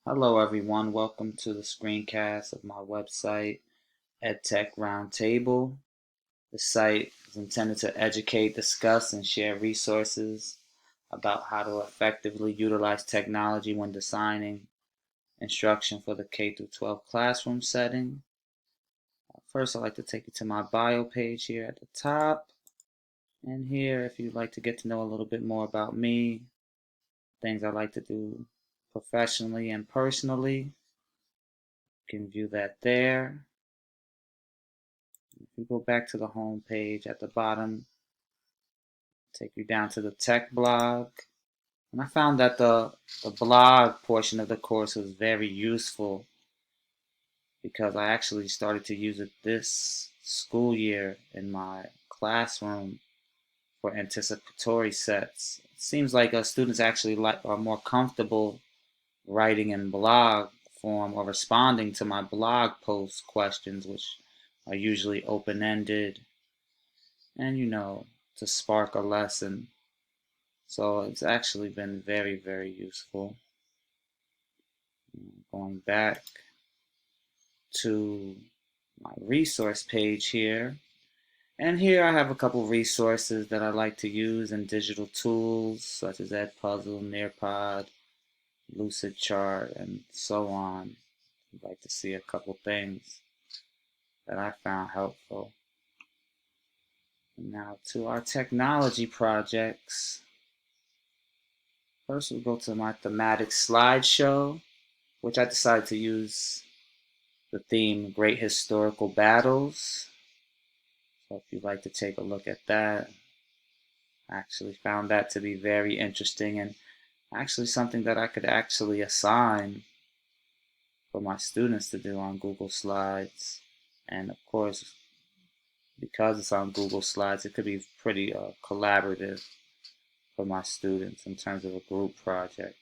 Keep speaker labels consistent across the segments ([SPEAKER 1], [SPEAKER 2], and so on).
[SPEAKER 1] Hello, everyone. Welcome to the screencast of my website, EdTech Roundtable. The site is intended to educate, discuss, and share resources about how to effectively utilize technology when designing instruction for the K through 12 classroom setting. First, I'd like to take you to my bio page here at the top. And here, if you'd like to get to know a little bit more about me, things I like to do professionally and personally, you can view that there. If you go back to the home page at the bottom, take you down to the tech blog. And I found that the blog portion of the course was very useful because I actually started to use it this school year in my classroom for anticipatory sets. It seems like students actually are more comfortable writing in blog form or responding to my blog post questions, which are usually open-ended and to spark a lesson. So it's actually been very, very useful. Going back to my resource page here, and here I have a couple resources that I like to use in digital tools such as Edpuzzle, Nearpod, Lucidchart, and so on. I'd like to see a couple things that I found helpful. And now to our technology projects. First, we'll go to my thematic slideshow, which I decided to use the theme Great Historical Battles. So if you'd like to take a look at that, I actually found that to be very interesting and actually something that I could actually assign for my students to do on Google Slides. And of course, because it's on Google Slides, it could be pretty collaborative for my students in terms of a group project.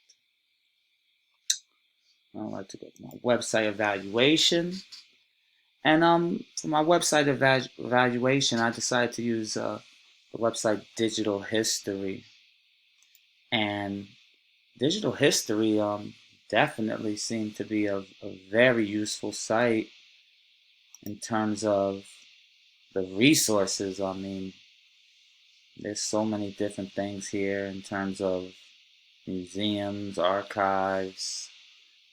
[SPEAKER 1] I'd like to go to my website evaluation. And for my website evaluation, I decided to use the website Digital History. And Digital History definitely seemed to be a very useful site in terms of the resources. I mean, there's so many different things here in terms of museums, archives,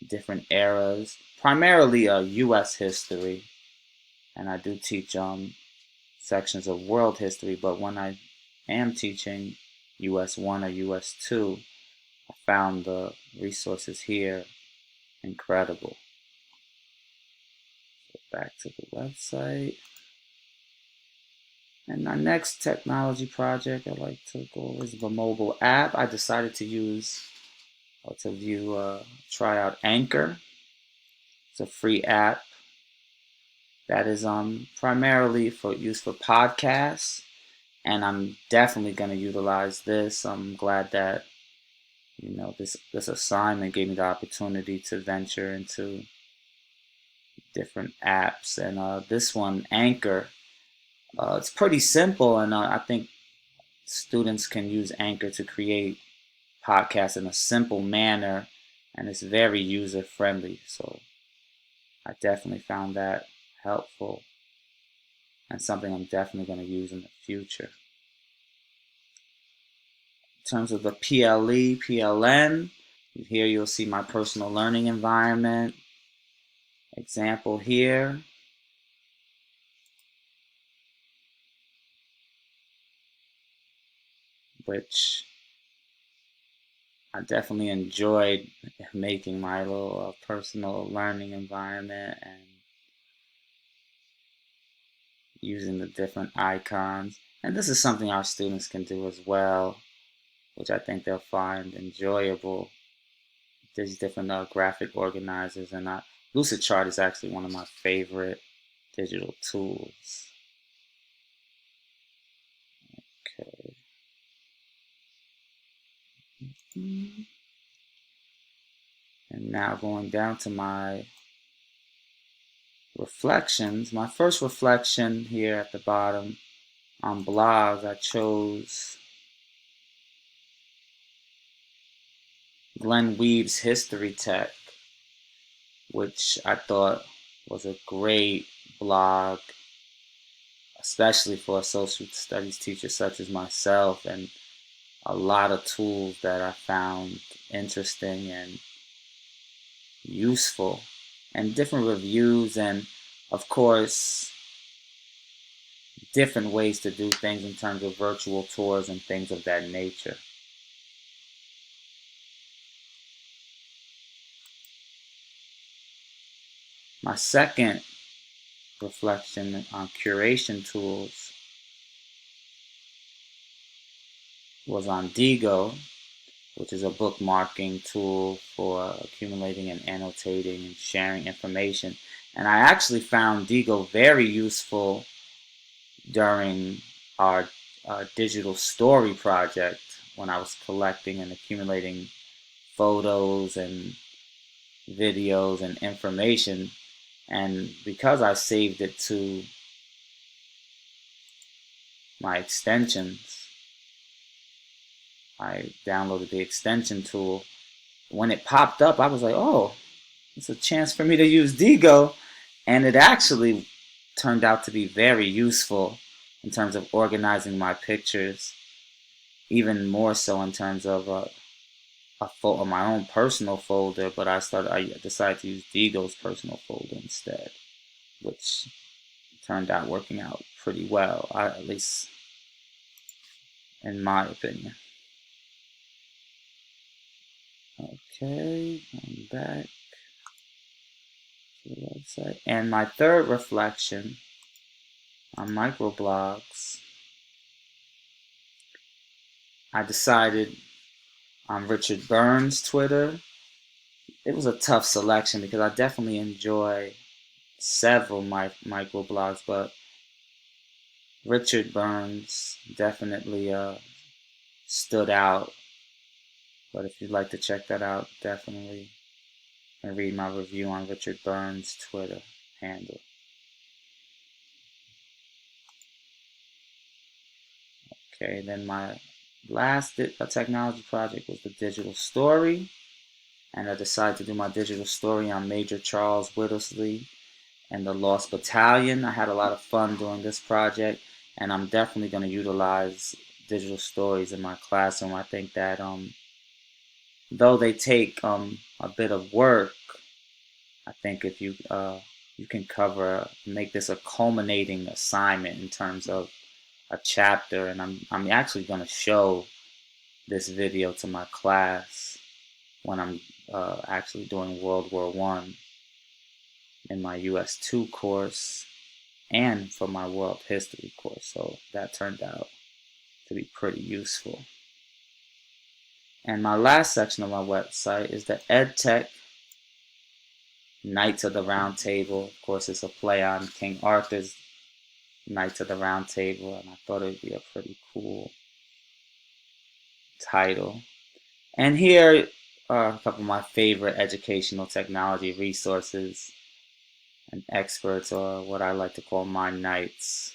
[SPEAKER 1] different eras, primarily U.S. history. And I do teach sections of world history, but when I am teaching US 1 or US 2, I found the resources here incredible. So back to the website. And my next technology project I'd like to go over is the mobile app. I decided to use or to try out Anchor. It's a free app that is primarily for use for podcasts. And I'm definitely going to utilize this. I'm glad that this assignment gave me the opportunity to venture into different apps. And this one, Anchor, it's pretty simple, and I think students can use Anchor to create podcasts in a simple manner, and it's very user friendly. So I definitely found that helpful and something I'm definitely going to use in the future. In terms of the PLE, PLN, here you'll see my personal learning environment. Example here. Which I definitely enjoyed making my little personal learning environment and using the different icons. And this is something our students can do as well, which I think they'll find enjoyable. There's different graphic organizers, and Lucidchart is actually one of my favorite digital tools. Okay. And now going down to my reflections. My first reflection here at the bottom on blogs, I chose Glenn Weave's History Tech. which I thought was a great blog, especially for a social studies teacher such as myself, and a lot of tools that I found interesting and useful, and different reviews, and of course, different ways to do things in terms of virtual tours and things of that nature. My second reflection on curation tools was on Digo, which is a bookmarking tool for accumulating and annotating and sharing information. And I actually found Digo very useful during our digital story project when I was collecting and accumulating photos and videos and information. And because I saved it to my extensions, I downloaded the extension tool. When it popped up, I was like, oh, it's a chance for me to use Digo. And it actually turned out to be very useful in terms of organizing my pictures, even more so in terms of my own personal folder. But I decided to use Digo's personal folder instead, which turned out working out pretty well, at least in my opinion. Okay, I'm back to the website. And my third reflection on microblogs, I decided on Richard Burns' Twitter. It was a tough selection because I definitely enjoy several microblogs, but Richard Burns definitely stood out. But if you'd like to check that out, definitely and read my review on Richard Burns' Twitter handle. Okay, then my last technology project was the digital story, and I decided to do my digital story on Major Charles Whittlesley and the Lost Battalion. I had a lot of fun doing this project, and I'm definitely going to utilize digital stories in my classroom. I think that though they take a bit of work, I think if you can make this a culminating assignment in terms of a chapter, and I'm actually going to show this video to my class when I'm actually doing World War I in my US2 course and for my world history course. So that turned out to be pretty useful. And my last section of my website is the EdTech Knights of the Round Table. Of course, it's a play on King Arthur's Knights of the Round Table, and I thought it would be a pretty cool title. And here are a couple of my favorite educational technology resources and experts, or what I like to call my knights,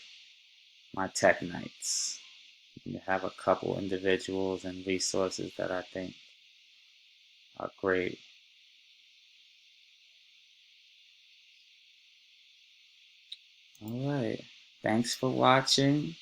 [SPEAKER 1] my tech knights. You have a couple individuals and resources that I think are great. All right. Thanks for watching.